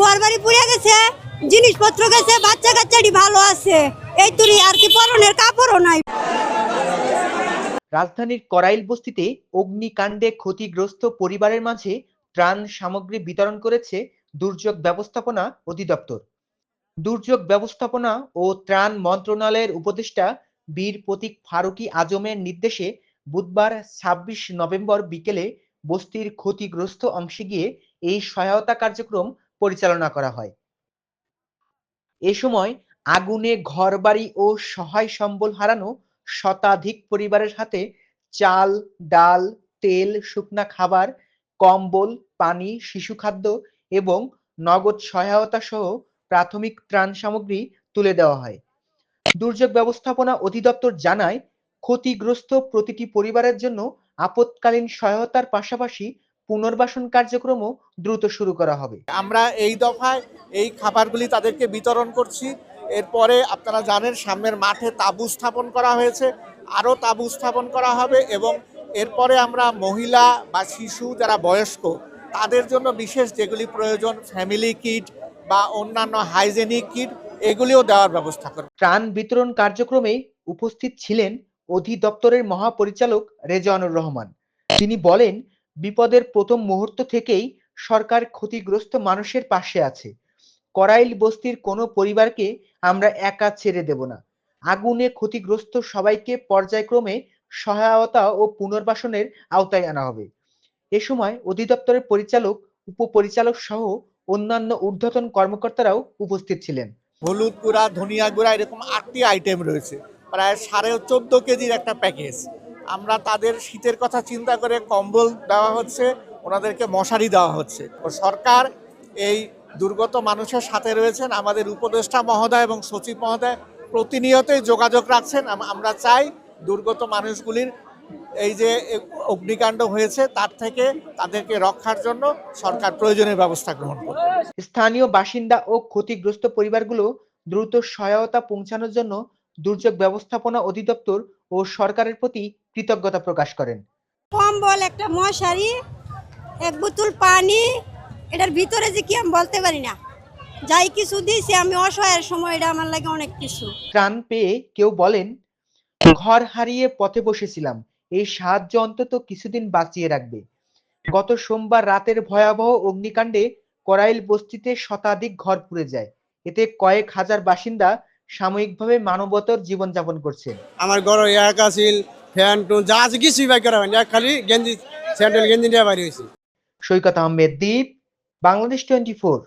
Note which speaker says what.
Speaker 1: ঘরবাড়ি পুড়ে গেছে, জিনিসপত্র গেছে, বাচ্চা কাচ্চাটি ভালো আছে, এই তুরি আর কি পরনের কাপড়ও নাই।
Speaker 2: রাজধানীর করাইল বস্তিতে অগ্নিকাণ্ডে ক্ষতিগ্রস্ত পরিবারের মাঝে ত্রাণ সামগ্রী বিতরণ করেছে দুর্যোগ ব্যবস্থাপনা অধিদপ্তর। দুর্যোগ ব্যবস্থাপনা ও ত্রাণ মন্ত্রণালয়ের উপদেষ্টা বীর প্রতীক ফারুকী আজমের নির্দেশে বুধবার ২৬ নভেম্বর বিকেলে বস্তির ক্ষতিগ্রস্ত অংশে গিয়ে এই সহায়তা কার্যক্রম পরিচালনা করা হয়। এ সময় আগুনে ঘরবাড়ি ও সহায় সম্বল হারানো শতাধিক পরিবারের হাতে চাল, ডাল, তেল, শুকনা খাবার, কম্বল, পানি, শিশু খাদ্য এবং নগদ সহায়তা সহ প্রাথমিক ত্রাণ সামগ্রী তুলে দেওয়া হয়। দুর্যোগ ব্যবস্থাপনা অধিদপ্তর জানায়, ক্ষতিগ্রস্ত প্রতিটি পরিবারের জন্য আপৎকালীন সহায়তার পাশাপাশি পুনর্বাসন কার্যক্রমও দ্রুত শুরু করা হবে।
Speaker 3: আমরা এই দফায় এই খাবারগুলি তাদেরকে বিতরণ করছি। এরপরে আপনারা জানেন সামনের মাঠে তাঁবু স্থাপন করা হয়েছে, আরও তাঁবু স্থাপন করা হবে এবং এরপরে আমরা মহিলা বা শিশু যারা বয়স্ক তাদের জন্য বিশেষ যেগুলি প্রয়োজন ফ্যামিলি কিট বা অন্যান্য হাইজেনিক কিট এগুলিও দেওয়ার ব্যবস্থা করব।
Speaker 2: ত্রাণ বিতরণ কার্যক্রমে উপস্থিত ছিলেন অধিদপ্তরের মহাপরিচালক রেজওয়ানুর রহমান। তিনি বলেন, বিপদের প্রথম মুহূর্ত থেকেই সরকার ক্ষতিগ্রস্ত মানুষের পাশে আছে। করাইল বস্তির কোনো পরিবারকে আমরা একা ছেড়ে দেব না। আগুনে ক্ষতিগ্রস্ত সবাইকে পর্যায়ক্রমে সহায়তা ও পুনর্বাসনের আওতায় আনা হবে। এ সময় অধিদপ্তরের পরিচালক, উপপরিচালক সহ অন্যান্য ঊর্ধ্বতন কর্মকর্তারাও উপস্থিত ছিলেন।
Speaker 3: হলুদ গুঁড়া, ধনিয়া গুঁড়া এরকম 8টি আইটেম রয়েছে, প্রায় 14.5 কেজির একটা প্যাকেজ। আমরা তাদের শীতের কথা চিন্তা করে কম্বল দেওয়া হচ্ছে, ওনাদেরকে মশারি দেওয়া হচ্ছে। সরকার এই দুর্গত মানুষের সাথে রয়েছেন। আমাদের উপদেষ্টা মহোদয় এবং সচিব মহোদয় প্রতিনিয়তই যোগাযোগ রাখছেন। আমরা চাই দুর্গত মানুষগুলির এই যে অগ্নিকাণ্ড হয়েছে তার থেকে তাদেরকে রক্ষার জন্য সরকার প্রয়োজনীয় ব্যবস্থা গ্রহণ করবে।
Speaker 2: স্থানীয় বাসিন্দা ও ক্ষতিগ্রস্ত পরিবারগুলো দ্রুত সহায়তা পৌঁছানোর জন্য দুর্যোগ ব্যবস্থাপনা অধিদপ্তর ও সরকারের প্রতি কৃতজ্ঞতা প্রকাশ করেন।
Speaker 1: কম্বল, একটা মশারি, এক বোতল পানি, এটার ভিতরে যে কি আমি বলতে পারি না। যাই কিছু দিয়েছি আমি অসহায়ের সময়, এটা আমার লাগে অনেক কিছু।
Speaker 2: ত্রাণ পেয়ে কেউ বলেন, ঘর হারিয়ে পথে বসেছিলাম, এই সাহায্য অন্তত কিছুদিন বাঁচিয়ে রাখবে। গত সোমবার রাতের ভয়াবহ অগ্নিকাণ্ডে করাইল বস্তিতে শতাধিক ঘর পুড়ে যায়। এতে কয়েক হাজার বাসিন্দা সাময়িকভাবে মানবতর জীবনযাপন করছেন।
Speaker 4: আমার ঘর এক আছিল, ফ্যান টুন যা আছে কিছুই বাই করা হয়নি, খালি গেঞ্জি স্যান্ডেল গেঞ্জি নিয়ে বাড়ি হয়েছি।
Speaker 2: সৈকত আহমেদ দ্বীপ, বাংলাদেশ 24।